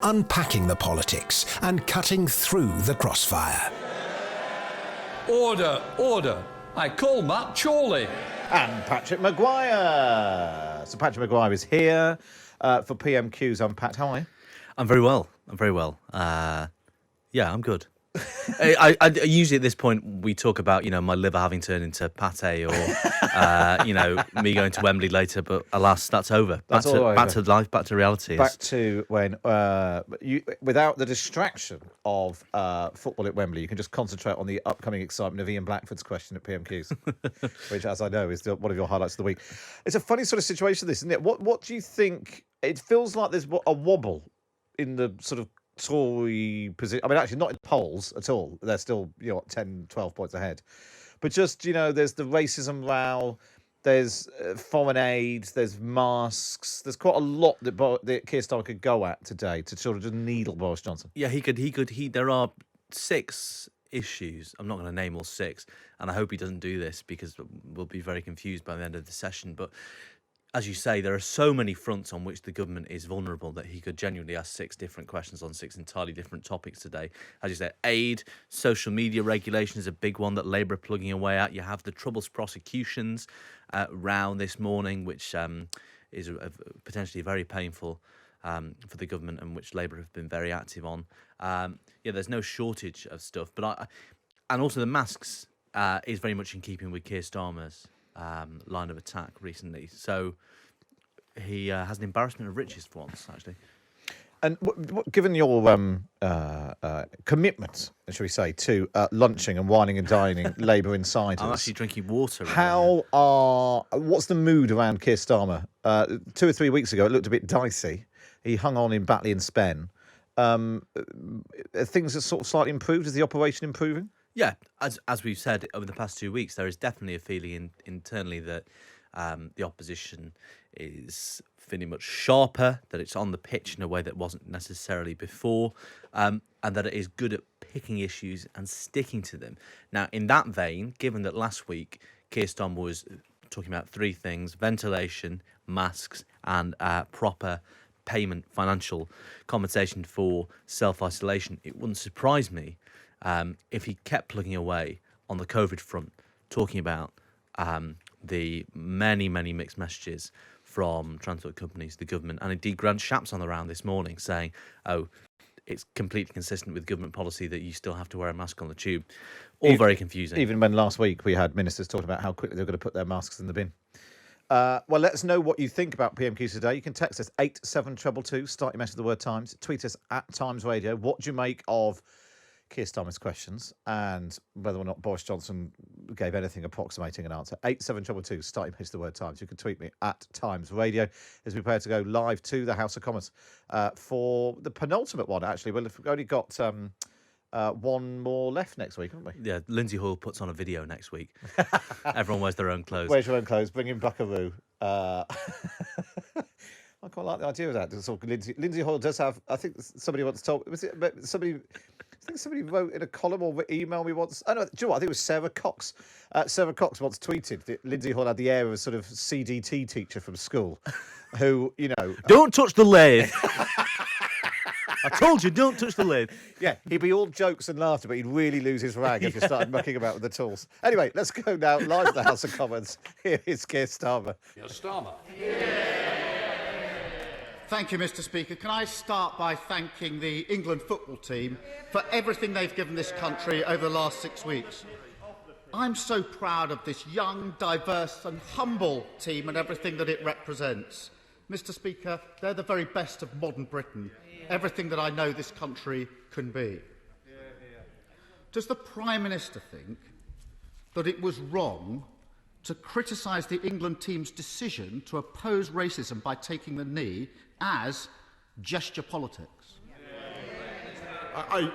Unpacking the politics and cutting through the crossfire. Order, order. I call Matt Chorley. And Patrick Maguire. So Patrick Maguire is here for PMQs Unpacked. How are you? I'm very well. Yeah, I'm good. I usually at this point we talk about my liver having turned into pate or me going to Wembley later, but alas, that's over. Back to life, back to reality. Back to when without the distraction of football at Wembley, you can just concentrate on the upcoming excitement of Ian Blackford's question at PMQs, which, as I know, is one of your highlights of the week. It's a funny sort of situation, this, isn't it? What do you think? It feels like there's a wobble in the sort of Tory position. I mean, actually, not in polls at all. They're still 10, 12 points ahead. But just there's the racism row. There's foreign aid. There's masks. There's quite a lot that Keir Starmer could go at today to sort of just needle Boris Johnson. Yeah, he could. There are 6 issues. I'm not going to name all 6, and I hope he doesn't do this because we'll be very confused by the end of the session. But as you say, there are so many fronts on which the government is vulnerable that he could genuinely ask 6 different questions on 6 entirely different topics today. As you say, aid, social media regulation is a big one that Labour are plugging away at. You have the troubles prosecutions row this morning, which is potentially very painful for the government and which Labour have been very active on. There's no shortage of stuff. And also the masks is very much in keeping with Keir Starmer's line of attack recently. So he has an embarrassment of riches for once, actually. And given your commitment, shall we say, to lunching and wining and dining Labour insiders, I'm actually drinking water. What's the mood around Keir Starmer? 2 or 3 weeks ago, it looked a bit dicey. He hung on in Batley and Spen. Things are sort of slightly improved. Is the operation improving? Yeah, as we've said over the past 2 weeks, there is definitely a feeling internally that the opposition is feeling much sharper, that it's on the pitch in a way that wasn't necessarily before, and that it is good at picking issues and sticking to them. Now, in that vein, given that last week Keir Starmer was talking about 3 things: ventilation, masks, and proper payment, financial compensation for self-isolation, it wouldn't surprise me if he kept plugging away on the COVID front, talking about the many, many mixed messages from transport companies, the government, and indeed Grant Shapps on the round this morning saying, it's completely consistent with government policy that you still have to wear a mask on the tube. All very confusing. Even when last week we had ministers talking about how quickly they're going to put their masks in the bin. Well, let us know what you think about PMQs today. You can text us 87222, start your message with the word Times. Tweet us at Times Radio. What do you make of Keir Starmer's questions and whether or not Boris Johnson gave anything approximating an answer? 87222, start your message with the word Times. You can tweet me at Times Radio as we prepare to go live to the House of Commons for the penultimate one, actually. We've only got one more left next week, haven't we? Yeah, Lindsay Hoyle puts on a video next week. Everyone wears their own clothes. Wears your own clothes, bring in Buckaroo. I quite like the idea of that. Sort of Lindsay Hoyle does have, I think somebody once told, somebody wrote in a column or emailed me once. Oh no, do you know what? I think it was Sarah Cox. Sarah Cox once tweeted that Lindsay Hoyle had the air of a sort of CDT teacher from school who, Don't touch the lathe. I told you, don't touch the lid. Yeah, he'd be all jokes and laughter, but he'd really lose his rag if he started mucking about with the tools. Anyway, let's go now live to the House of Commons. Here is Keir Starmer. Starmer. Thank you, Mr. Speaker. Can I start by thanking the England football team for everything they've given this country over the last 6 weeks. I'm so proud of this young, diverse and humble team and everything that it represents. Mr. Speaker, they're the very best of modern Britain. Everything that I know this country can be. Does the Prime Minister think that it was wrong to criticise the England team's decision to oppose racism by taking the knee as gesture politics? I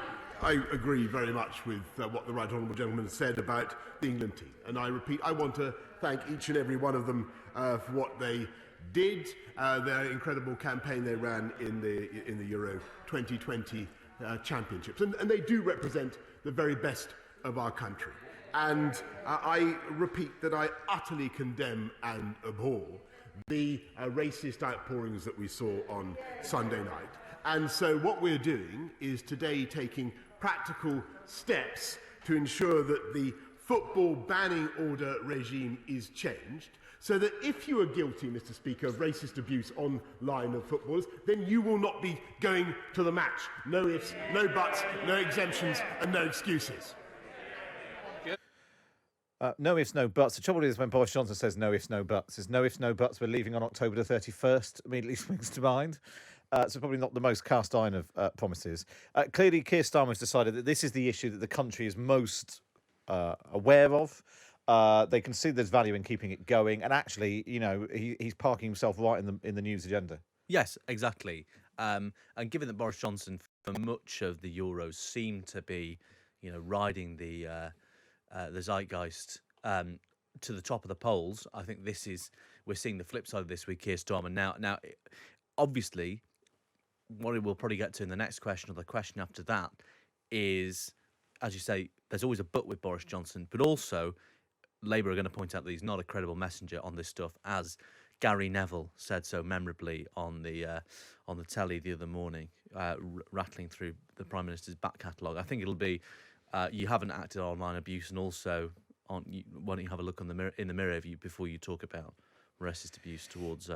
agree very much with what the right honourable gentleman said about the England team. And I repeat, I want to thank each and every one of them for what they did, their incredible campaign they ran in the Euro 2020 Championships. And they do represent the very best of our country. And I repeat that I utterly condemn and abhor the racist outpourings that we saw on Sunday night. And so what we're doing is today taking practical steps to ensure that the football banning order regime is changed, so that if you are guilty, Mr. Speaker, of racist abuse online of footballers, then you will not be going to the match. No ifs, no buts, no exemptions and no excuses. No ifs, no buts. The trouble is when Boris Johnson says no ifs, no buts, is no ifs, no buts, we're leaving on October the 31st, immediately springs to mind. So probably not the most cast iron of promises. Clearly, Keir Starmer has decided that this is the issue that the country is most aware of. They can see there's value in keeping it going. And actually, you know, he's parking himself right in the news agenda. Yes, exactly. And given that Boris Johnson, for much of the Euros, seemed to be, you know, riding the zeitgeist to the top of the polls, I think we're seeing the flip side of this with Keir Starmer now. Obviously, what we'll probably get to in the next question or the question after that is, as you say, there's always a but with Boris Johnson, but also Labour are going to point out that he's not a credible messenger on this stuff, as Gary Neville said so memorably on the telly the other morning, rattling through the Prime Minister's back catalogue. I think it'll be you haven't acted on online abuse, and also why don't you have a look in the mirror before you talk about racist abuse towards.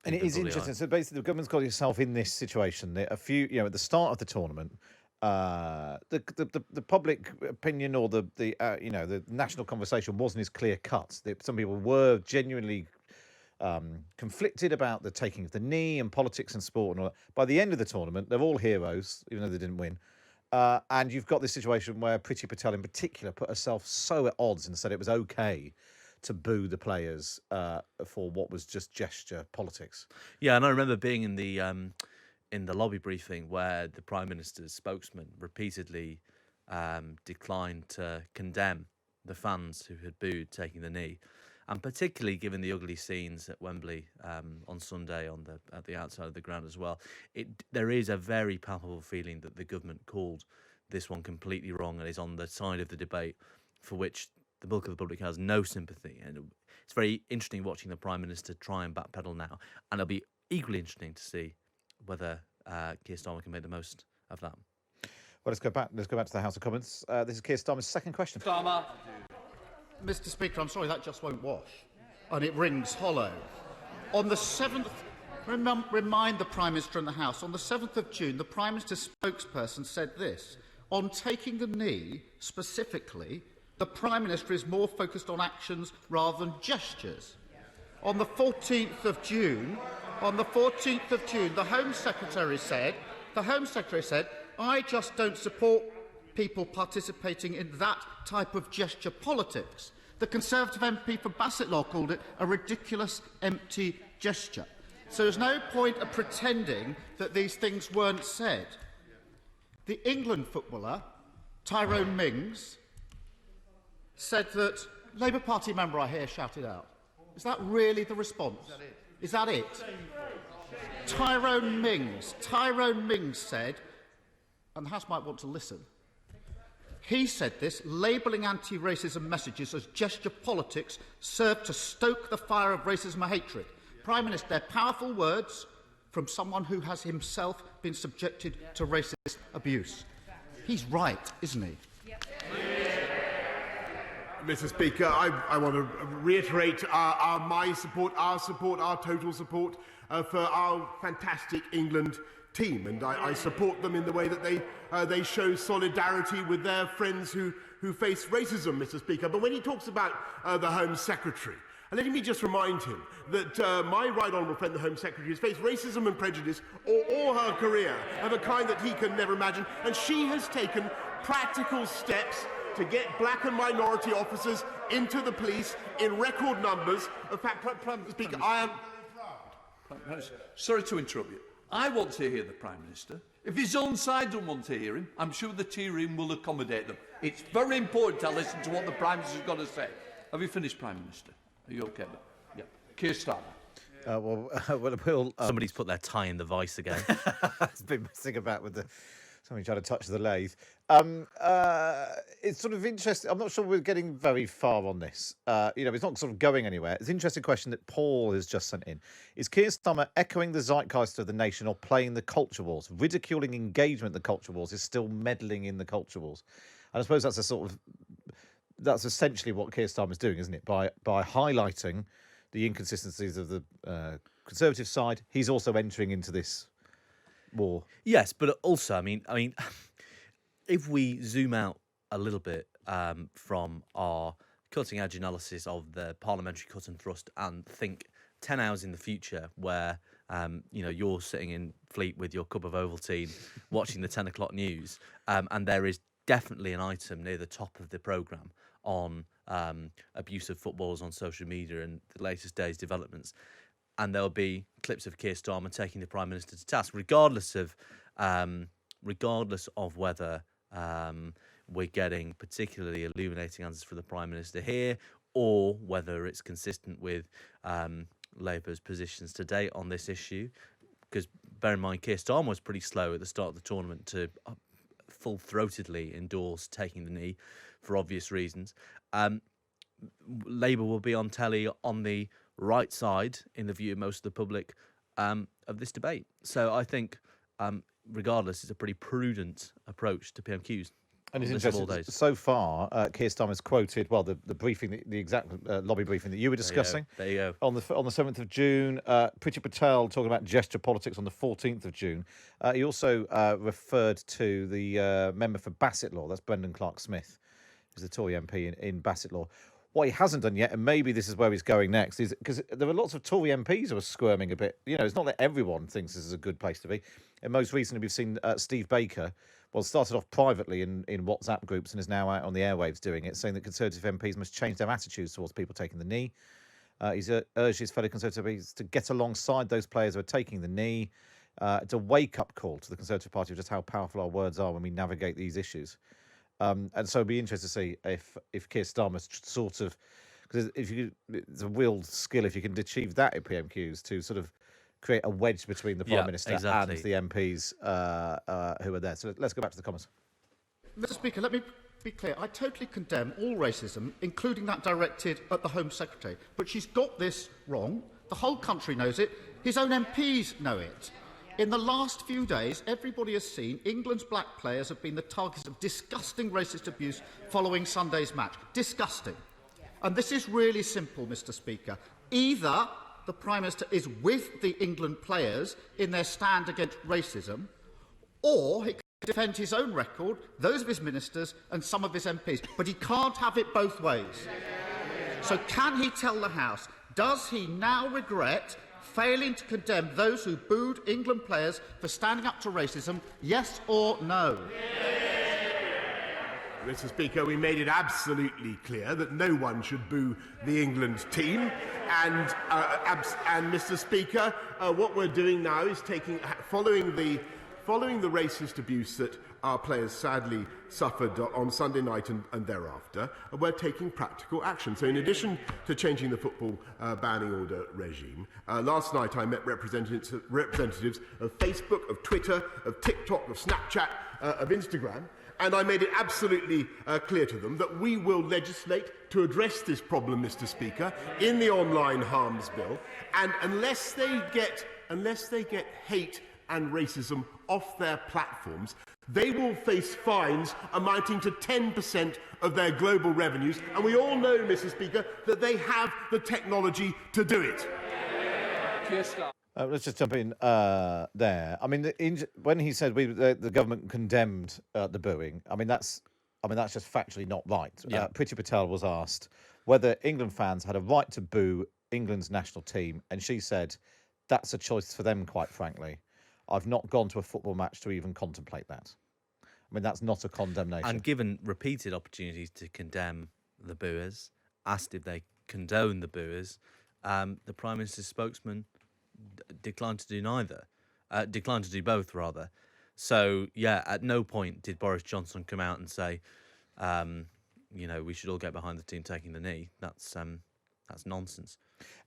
And it is interesting. So basically, the government's got itself in this situation. At the start of the tournament, the public opinion or the national conversation wasn't as clear cut. Some people were genuinely conflicted about the taking of the knee and politics and sport and all that. By the end of the tournament, they're all heroes, even though they didn't win. And you've got this situation where Priti Patel in particular put herself so at odds and said it was okay to boo the players for what was just gesture politics. Yeah, and I remember being in the lobby briefing where the Prime Minister's spokesman repeatedly declined to condemn the fans who had booed taking the knee, and particularly given the ugly scenes at Wembley on Sunday at the outside of the ground as well. There is a very palpable feeling that the government called this one completely wrong and is on the side of the debate for which the bulk of the public has no sympathy. And it's very interesting watching the Prime Minister try and backpedal now, and it'll be equally interesting to see whether Keir Starmer can make the most of that. Well, let's go back to the House of Commons. This is Keir Starmer's second question. Starmer. Mr. Speaker, I'm sorry, that just won't wash. And it rings hollow. On the 7th, remind the Prime Minister and the House, on the 7th of June, the Prime Minister's spokesperson said this: on taking the knee, specifically, the Prime Minister is more focused on actions rather than gestures. On the 14th of June, the Home Secretary said, I just don't support people participating in that type of gesture politics. The Conservative MP for Bassetlaw called it a ridiculous, empty gesture. So there's no point of pretending that these things weren't said. The England footballer, Tyrone Mings, said that Labour Party member I hear shouted out. Is that really the response? Is that it? Tyrone Mings said, and the House might want to listen, he said this: labelling anti-racism messages as gesture politics serve to stoke the fire of racism and hatred. Prime Minister, they're powerful words from someone who has himself been subjected to racist abuse. He's right, isn't he? Mr. Speaker, I want to reiterate our total support for our fantastic England team, and I support them in the way that they show solidarity with their friends who face racism, Mr. Speaker. But when he talks about the Home Secretary, let me just remind him that my right honourable friend, the Home Secretary, has faced racism and prejudice all her career of a kind that he can never imagine, and she has taken practical steps to get black and minority officers into the police in record numbers. In fact, Prime Speaker, I am... Sorry to interrupt you. I want to hear the Prime Minister. If his own side don't want to hear him, I'm sure the tea room will accommodate them. It's very important to listen to what the Prime Minister's got to say. Have you finished, Prime Minister? Are you OK? Yeah. Keir Starmer. Somebody's put their tie in the vice again. It's been messing about with the Somebody trying to touch the lathe. It's sort of interesting. I'm not sure we're getting very far on this. It's not sort of going anywhere. It's an interesting question that Paul has just sent in. Is Keir Starmer echoing the zeitgeist of the nation or playing the culture wars? Ridiculing engagement in the culture wars is still meddling in the culture wars. And I suppose that's essentially what Keir Starmer's doing, isn't it? By highlighting the inconsistencies of the Conservative side, he's also entering into this war. Yes, but also, I mean, if we zoom out a little bit from our cutting edge analysis of the parliamentary cut and thrust and think 10 hours in the future where you're sitting in Fleet with your cup of Ovaltine watching the 10 o'clock news, and there is definitely an item near the top of the programme on abuse of footballers on social media and the latest day's developments. And there'll be clips of Keir Starmer taking the Prime Minister to task, regardless of whether we're getting particularly illuminating answers from the Prime Minister here, or whether it's consistent with Labour's positions to date on this issue. Because bear in mind, Keir Starmer was pretty slow at the start of the tournament to full-throatedly endorse taking the knee for obvious reasons. Labour will be on telly on the right side, in the view of most of the public, of this debate. So I think, regardless, it's a pretty prudent approach to PMQs. And it's interesting. So far, Keir Starmer's quoted, the briefing, the exact lobby briefing that you were discussing. There you go. On the 7th of June, Priti Patel talking about gesture politics on the 14th of June. He also referred to the member for Bassett Law. That's Brendan Clark-Smith, who's the Tory MP in Bassett Law. What he hasn't done yet, and maybe this is where he's going next, is because there are lots of Tory MPs who are squirming a bit. It's not that everyone thinks this is a good place to be. And most recently, we've seen Steve Baker, started off privately in WhatsApp groups and is now out on the airwaves doing it, saying that Conservative MPs must change their attitudes towards people taking the knee. He's urged his fellow Conservative MPs to get alongside those players who are taking the knee. It's a wake-up call to the Conservative Party of just how powerful our words are when we navigate these issues. And so it'd be interesting to see if Keir Starmer's sort of, because it's a real skill if you can achieve that in PMQs to sort of create a wedge between the Prime Minister and the MPs who are there. So let's go back to the comments. Mr. Speaker, let me be clear. I totally condemn all racism, including that directed at the Home Secretary. But she's got this wrong. The whole country knows it. His own MPs know it. In the last few days, everybody has seen England's black players have been the targets of disgusting racist abuse following Sunday's match. Disgusting. And this is really simple, Mr. Speaker. Either the Prime Minister is with the England players in their stand against racism, or he can defend his own record, those of his ministers and some of his MPs. But he can't have it both ways. So can he tell the House, does he now regret failing to condemn those who booed England players for standing up to racism, yes or no? Mr. Speaker, we made it absolutely clear that no one should boo the England team. And Mr. Speaker, what we're doing now is following the racist abuse that our players sadly suffered on Sunday night and thereafter, we're taking practical action. So in addition to changing the football banning order regime, last night I met representatives of Facebook, of Twitter, of TikTok, of Snapchat, of Instagram, and I made it absolutely clear to them that we will legislate to address this problem, Mr. Speaker, in the online harms bill, and unless they get hate and racism off their platforms, they will face fines amounting to 10% of their global revenues, and we all know, Mr. Speaker, that they have the technology to do it. Let's just jump in there. I mean, when he said the government condemned the booing, that's just factually not right. Yeah. Priti Patel was asked whether England fans had a right to boo England's national team, and she said that's a choice for them, quite frankly. I've not gone to a football match to even contemplate that. That's not a condemnation. And given repeated opportunities to condemn the booers, asked if they condone the booers, the Prime Minister's spokesman declined to do neither. Declined to do both, rather. So, at no point did Boris Johnson come out and say, we should all get behind the team taking the knee. That's That's nonsense.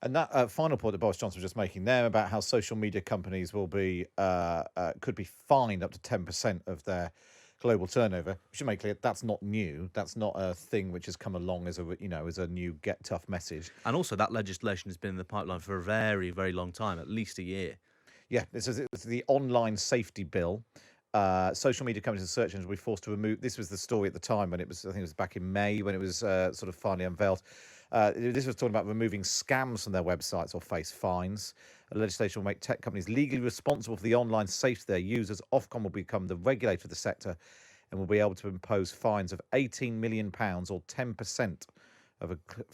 And that final point that Boris Johnson was just making there about how social media companies will be could be fined up to 10% of their global turnover. We should make clear that's not new. That's not a thing which has come along as a new get tough message. And also, that legislation has been in the pipeline for a very, very long time, at least a year. Yeah, it's the online safety bill. Social media companies and search engines will be forced to remove. This was the story at the time when I think it was back in May when it was sort of finally unveiled. This was talking about removing scams from their websites or face fines. Legislation will make tech companies legally responsible for the online safety of their users. Ofcom will become the regulator of the sector and will be able to impose fines of £18 million or 10% of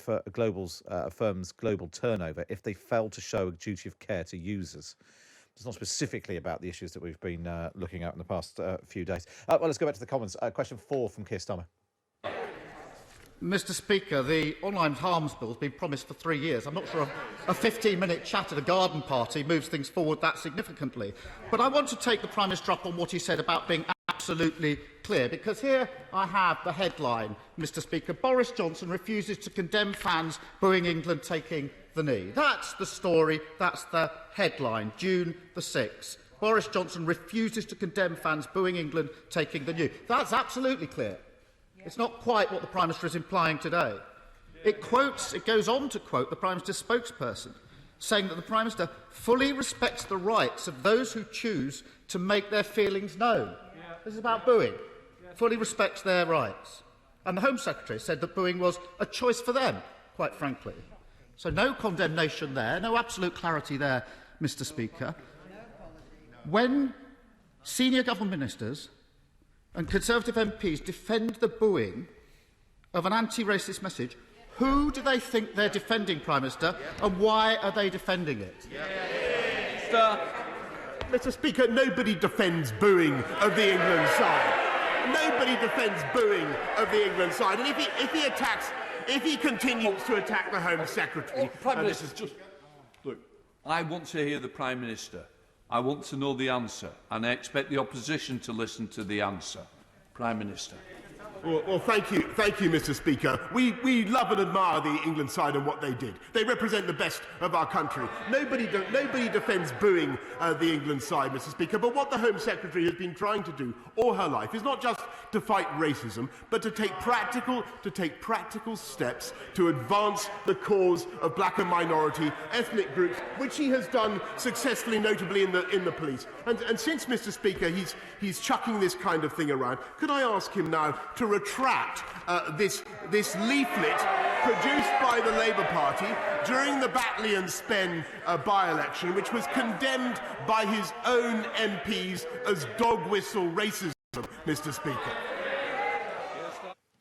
a firm's global turnover if they fail to show a duty of care to users. It's not specifically about the issues that we've been looking at in the past few days. Well, let's go back to the Commons. Question 4 from Keir Starmer. Mr. Speaker, the online harms bill has been promised for 3 years. I'm not sure a 15-minute chat at a garden party moves things forward that significantly. But I want to take the Prime Minister up on what he said about being absolutely clear, because here I have the headline, Mr. Speaker. Boris Johnson refuses to condemn fans booing England taking the knee. That's the story. That's the headline, June the 6th. Boris Johnson refuses to condemn fans booing England taking the knee. That's absolutely clear. It's not quite what the Prime Minister is implying today. It goes on to quote the Prime Minister's spokesperson, saying that the Prime Minister fully respects the rights of those who choose to make their feelings known. This is about booing. Fully respects their rights. And the Home Secretary said that booing was a choice for them, quite frankly. So no condemnation there, no absolute clarity there, Mr. Speaker. When senior government ministers and Conservative MPs defend the booing of an anti-racist message, who do they think they're defending, Prime Minister, and why are they defending it? Mr. Speaker, nobody defends booing of the England side. Nobody defends booing of the England side. And if he continues to attack the Home Secretary... Prime Minister, look, I want to hear the Prime Minister. I want to know the answer, and I expect the opposition to listen to the answer. Prime Minister. Well, thank you, Mr. Speaker. We love and admire the England side and what they did. They represent the best of our country. Nobody defends booing the England side, Mr. Speaker. But what the Home Secretary has been trying to do all her life is not just to fight racism, but to take practical steps to advance the cause of black and minority ethnic groups, which he has done successfully, notably in the police. And since, Mr. Speaker, he's chucking this kind of thing around, could I ask him now to retract this leaflet produced by the Labour Party during the Batley and Spen by-election, which was condemned by his own MPs as dog whistle racism, Mr. Speaker?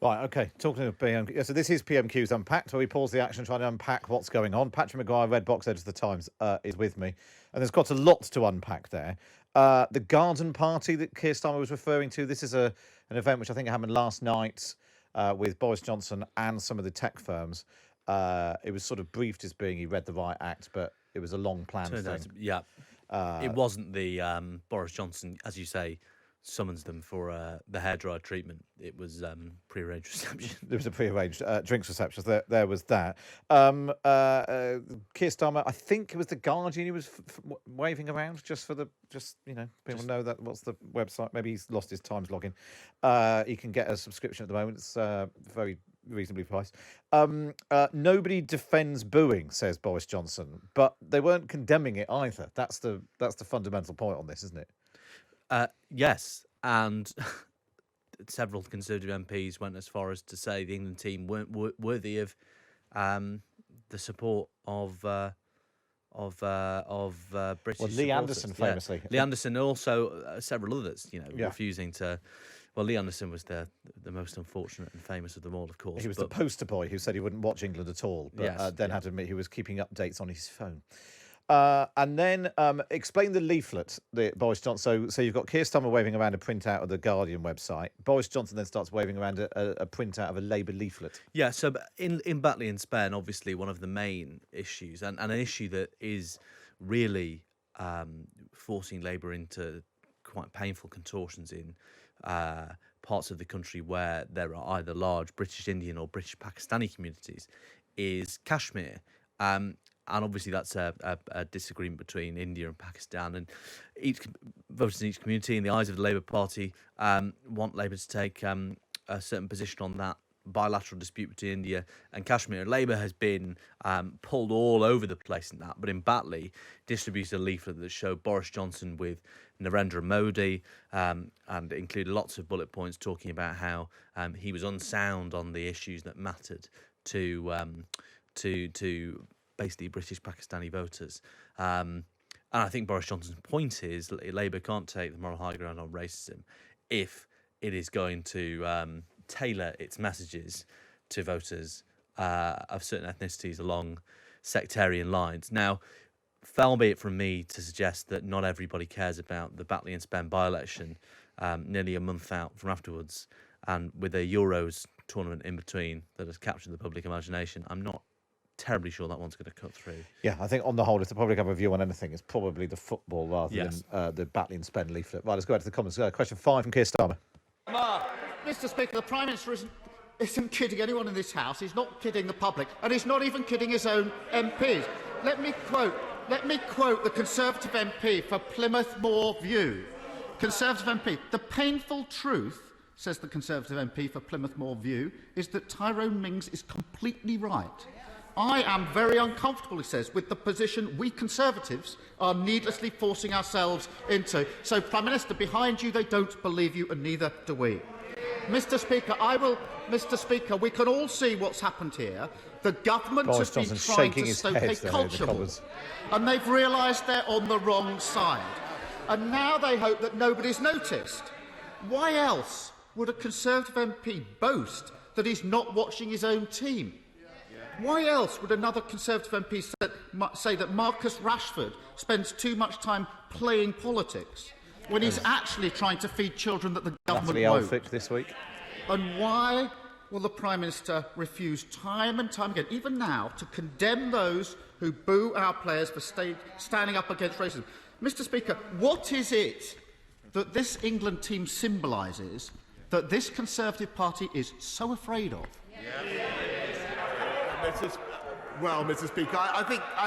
Right, OK, talking of PMQs. So this is PMQs Unpacked, where we pause the action and try to unpack what's going on. Patrick Maguire, Red Box Editor of The Times, is with me. And there's got a lot to unpack there. The garden party that Keir Starmer was referring to, this is an event which I think happened last night with Boris Johnson and some of the tech firms. It was sort of briefed as being he read the right act, but it was a long planned thing. It wasn't the Boris Johnson, as you say, summons them for the hairdryer treatment. It was pre-arranged reception. There was a pre-arranged drinks reception. There was that. Keir Starmer, I think it was the Guardian he was waving around people know that. What's the website? Maybe he's lost his Times login. He can get a subscription at the moment. It's very reasonably priced. Nobody defends booing, says Boris Johnson, but they weren't condemning it either. That's the fundamental point on this, isn't it? Yes, and several Conservative MPs went as far as to say the England team weren't worthy of the support of British. Well, Lee Anderson famously. Lee Anderson, and also several others. Refusing to. Well, Lee Anderson was the most unfortunate and famous of them all, of course. He was the poster boy who said he wouldn't watch England at all, but had to admit he was keeping updates on his phone. And then explain the leaflet that Boris Johnson. So you've got Keir Starmer waving around a printout of the Guardian website. Boris Johnson then starts waving around a printout of a Labour leaflet. Yeah, so in Batley and Spen, obviously one of the main issues, and an issue that is really forcing Labour into quite painful contortions in parts of the country where there are either large British Indian or British Pakistani communities, is Kashmir. And obviously that's a disagreement between India and Pakistan, and each voters in each community, in the eyes of the Labour Party, want Labour to take a certain position on that bilateral dispute between India and Kashmir. Labour has been pulled all over the place in that, but in Batley distributed a leaflet that showed Boris Johnson with Narendra Modi, and included lots of bullet points talking about how he was unsound on the issues that mattered to basically British Pakistani voters. And I think Boris Johnson's point is that Labour can't take the moral high ground on racism if it is going to tailor its messages to voters of certain ethnicities along sectarian lines. Now, far be it from me to suggest that not everybody cares about the Batley and Spen by-election nearly a month out from afterwards, and with a Euros tournament in between that has captured the public imagination. I'm not terribly sure that one's going to cut through. Yeah, I think on the whole, if the public have a view on anything, it's probably the football rather than the Batley and Spen leaflet. Right, let's go back to the comments. Question 5 from Keir Starmer. Mr. Speaker, the Prime Minister isn't kidding anyone in this House. He's not kidding the public, and he's not even kidding his own MPs. Let me quote the Conservative MP for Plymouth Moor View. Conservative MP, the painful truth, says the Conservative MP for Plymouth Moor View, is that Tyrone Mings is completely right. I am very uncomfortable, he says, with the position we Conservatives are needlessly forcing ourselves into. So, Prime Minister, behind you, they don't believe you, and neither do we. Mr. Speaker, we can all see what's happened here. The government has been trying to stoke a culture war, and they've realised they're on the wrong side. And now they hope that nobody's noticed. Why else would a Conservative MP boast that he's not watching his own team? Why else would another Conservative MP say that Marcus Rashford spends too much time playing politics when he's actually trying to feed children that the government won't? This week. And why will the Prime Minister refuse time and time again, even now, to condemn those who boo our players for standing up against racism? Mr. Speaker, what is it that this England team symbolises that this Conservative Party is so afraid of? Mr. Speaker, I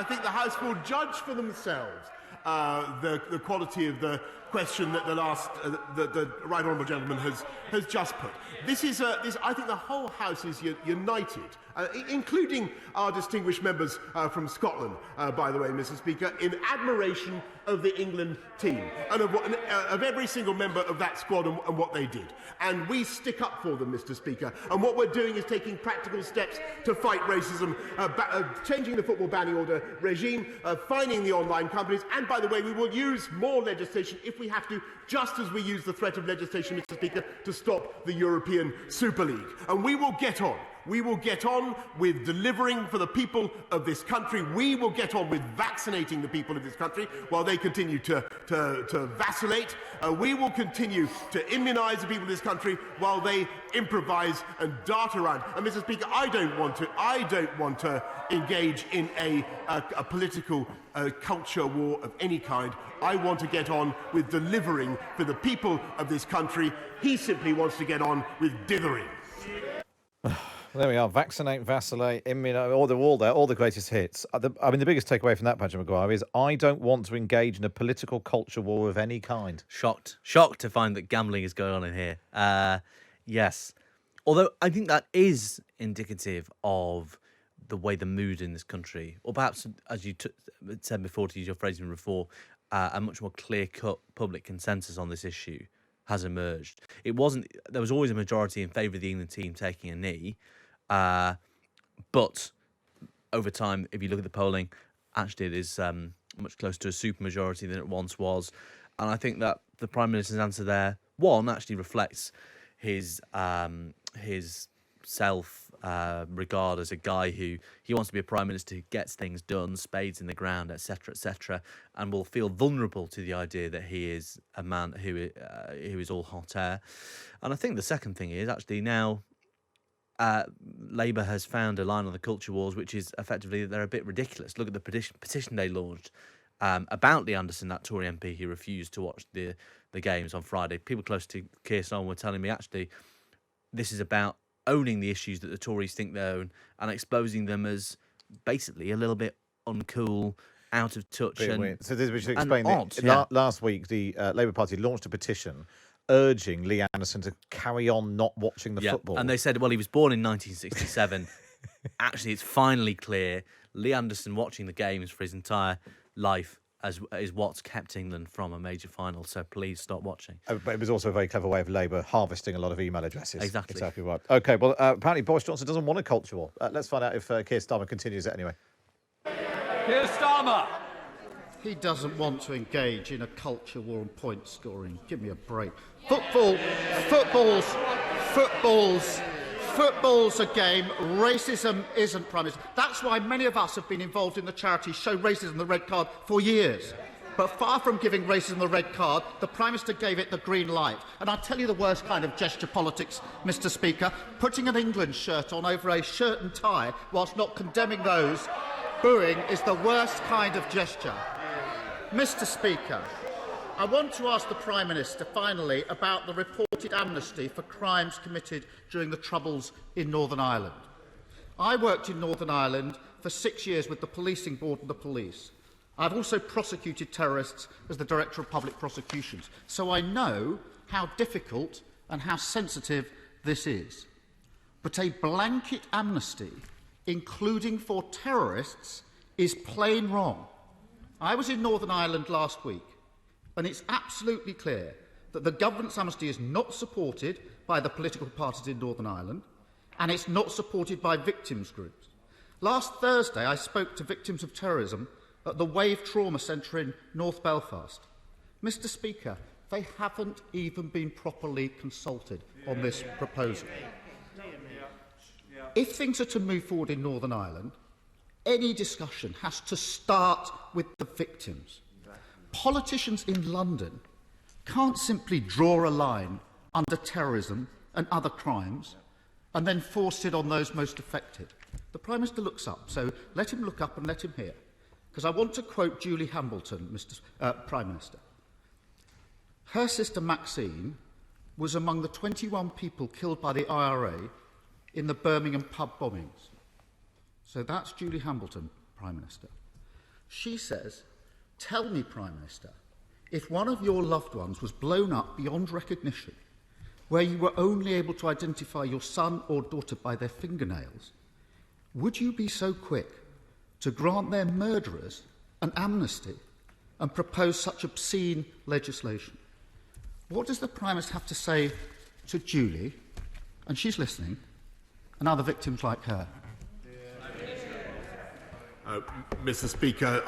think the House will judge for themselves the quality of the question that the right honourable gentleman has just put. I think the whole House is united, including our distinguished members from Scotland, by the way, Mr. Speaker, in admiration of the England team and of every single member of that squad and what they did. And we stick up for them, Mr. Speaker. And what we're doing is taking practical steps to fight racism, changing the football banning order regime, fining the online companies, and, by the way, we will use more legislation if we have to, just as we use the threat of legislation, Mr. Speaker, to stop the European Super League. And we will get on. We will get on with delivering for the people of this country. We will get on with vaccinating the people of this country while they continue to vacillate. We will continue to immunise the people of this country while they improvise and dart around. And, Mr. Speaker, I don't want to engage in a political culture war of any kind. I want to get on with delivering for the people of this country. He simply wants to get on with dithering. There we are. Vaccinate, vacillate, all the greatest hits. The biggest takeaway from that, Patrick Maguire, is I don't want to engage in a political culture war of any kind. Shocked to find that gambling is going on in here. Yes. Although I think that is indicative of the way the mood in this country, or perhaps, as you said before, to use your phrasing before, a much more clear-cut public consensus on this issue has emerged. There was always a majority in favour of the England team taking a knee, but over time, if you look at the polling, actually it is much closer to a supermajority than it once was. And I think that the Prime Minister's answer there, one, actually reflects his self-regard as a guy who he wants to be a Prime Minister who gets things done, spades in the ground, etc., and will feel vulnerable to the idea that he is a man who is all hot air. And I think the second thing is actually now Labour has found a line on the culture wars, which is effectively that they're a bit ridiculous. Look at the petition they launched about Lee Anderson, that Tory MP who refused to watch the games on Friday. People close to Keir Starmer were telling me, actually, this is about owning the issues that the Tories think they own and exposing them as basically a little bit uncool, out of touch, and so this, we should explain odd. that last week the Labour Party launched a petition urging Lee Anderson to carry on not watching the football. And they said, well, he was born in 1967. Actually, it's finally clear Lee Anderson watching the games for his entire life is what's kept England from a major final. So please stop watching. But it was also a very clever way of Labour harvesting a lot of email addresses. Exactly right. Okay, well, apparently Boris Johnson doesn't want a culture war. Let's find out if Keir Starmer continues it anyway. Keir Starmer! He doesn't want to engage in a culture war and point scoring. Give me a break. Football's a game. Racism isn't, Prime Minister. That's why many of us have been involved in the charity Show Racism the Red Card for years. But far from giving racism the red card, the Prime Minister gave it the green light. And I'll tell you the worst kind of gesture politics, Mr. Speaker, putting an England shirt on over a shirt and tie whilst not condemning those booing is the worst kind of gesture. Mr. Speaker, I want to ask the Prime Minister, finally, about the reported amnesty for crimes committed during the Troubles in Northern Ireland. I worked in Northern Ireland for 6 years with the Policing Board and the police. I've also prosecuted terrorists as the Director of Public Prosecutions, so I know how difficult and how sensitive this is. But a blanket amnesty, including for terrorists, is plain wrong. I was in Northern Ireland last week, and it's absolutely clear that the government's amnesty is not supported by the political parties in Northern Ireland, and it's not supported by victims' groups. Last Thursday, I spoke to victims of terrorism at the Wave Trauma Centre in North Belfast. Mr. Speaker, they haven't even been properly consulted on this proposal. If things are to move forward in Northern Ireland, any discussion has to start with the victims. Politicians in London can't simply draw a line under terrorism and other crimes and then force it on those most affected. The Prime Minister looks up, so let him look up and let him hear. Because I want to quote Julie Hambleton, Prime Minister. Her sister Maxine was among the 21 people killed by the IRA in the Birmingham pub bombings. So that's Julie Hambleton, Prime Minister. She says, tell me, Prime Minister, if one of your loved ones was blown up beyond recognition, where you were only able to identify your son or daughter by their fingernails, would you be so quick to grant their murderers an amnesty and propose such obscene legislation? What does the Prime Minister have to say to Julie, and she's listening, and other victims like her? Mr. Speaker,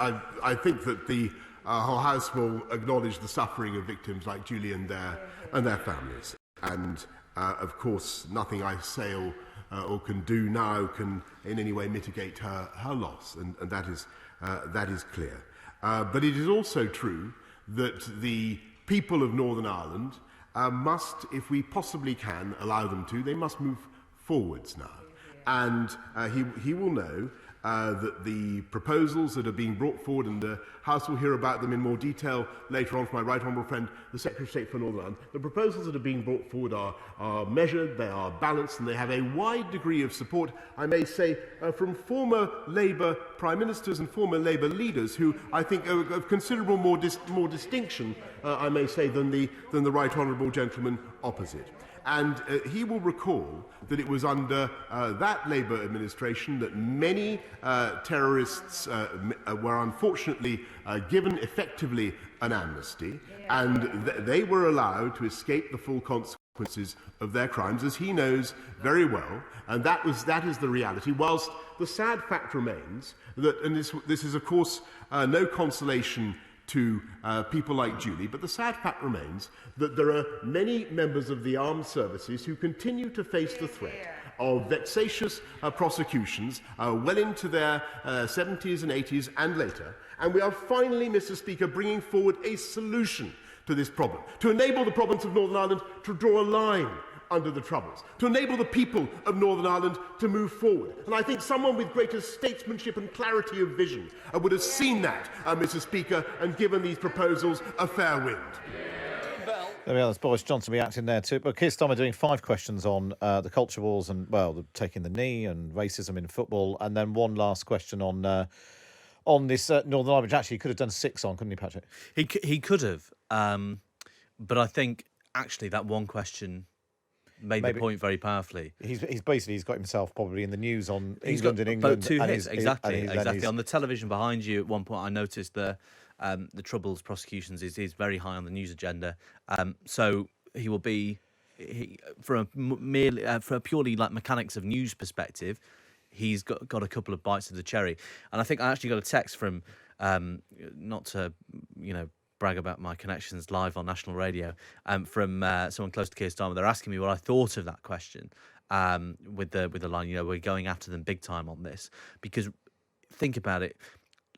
I think that the whole House will acknowledge the suffering of victims like Julie and their families. And, of course, nothing I say or can do now can in any way mitigate her loss, and that is clear. But it is also true that the people of Northern Ireland must, if we possibly can allow them to, they must move forwards now. And he will know that the proposals that are being brought forward, and the House will hear about them in more detail later on from my right honourable friend, the Secretary of State for Northern Ireland. The proposals that are being brought forward are measured, they are balanced, and they have a wide degree of support, I may say, from former Labour Prime Ministers and former Labour leaders who I think are of considerable more distinction, I may say, than the right honourable gentleman opposite. And he will recall that it was under that Labour administration that many terrorists were unfortunately given effectively an amnesty, and they were allowed to escape the full consequences of their crimes, as he knows very well, and that is the reality. Whilst the sad fact remains that, and this is of course no consolation to people like Julie, but the sad fact remains that there are many members of the armed services who continue to face the threat of vexatious prosecutions well into their 70s and 80s and later. And we are finally, Mr. Speaker, bringing forward a solution to this problem, to enable the province of Northern Ireland to draw a line under the Troubles, to enable the people of Northern Ireland to move forward. And I think someone with greater statesmanship and clarity of vision would have seen that, Mr. Speaker, and given these proposals a fair wind. Bell, There we are. That's Boris Johnson reacting there too. But Keir Starmer doing 5 questions on the culture wars and, taking the knee and racism in football. And then one last question on this Northern Ireland, which actually he could have done 6 on, couldn't he, Patrick? He could have. But I think actually that one question made the point very powerfully. He's got himself probably in the news on England in England. Exactly. On the television behind you, at one point I noticed the Troubles prosecutions is very high on the news agenda. So he will be from a purely like mechanics of news perspective, he's got a couple of bites of the cherry. And I think I actually got a text from not to brag about my connections live on national radio, from someone close to Keir Starmer. They're asking me what I thought of that question, with the line, we're going after them big time on this, because think about it,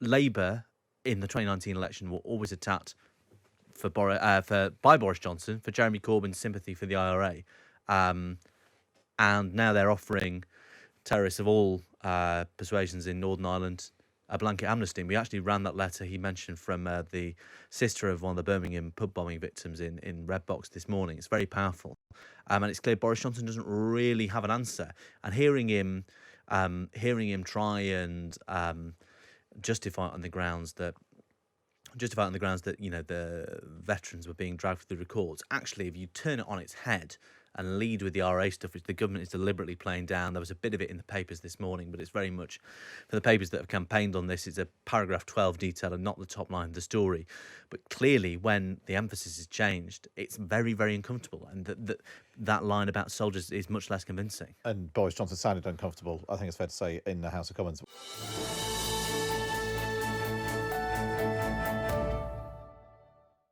Labour in the 2019 election were always attacked by Boris Johnson for Jeremy Corbyn's sympathy for the IRA, and now they're offering terrorists of all persuasions in Northern Ireland a blanket amnesty. And we actually ran that letter he mentioned from the sister of one of the Birmingham pub bombing victims in Redbox this morning. It's very powerful, and it's clear Boris Johnson doesn't really have an answer. And hearing him try and justify it on the grounds that the veterans were being dragged through the courts. Actually, if you turn it on its head and lead with the RA stuff, which the government is deliberately playing down. There was a bit of it in the papers this morning, but it's very much, for the papers that have campaigned on this, it's a paragraph 12 detail and not the top line of the story. But clearly, when the emphasis is changed, it's very, very uncomfortable. And that line about soldiers is much less convincing. And Boris Johnson sounded uncomfortable, I think it's fair to say, in the House of Commons.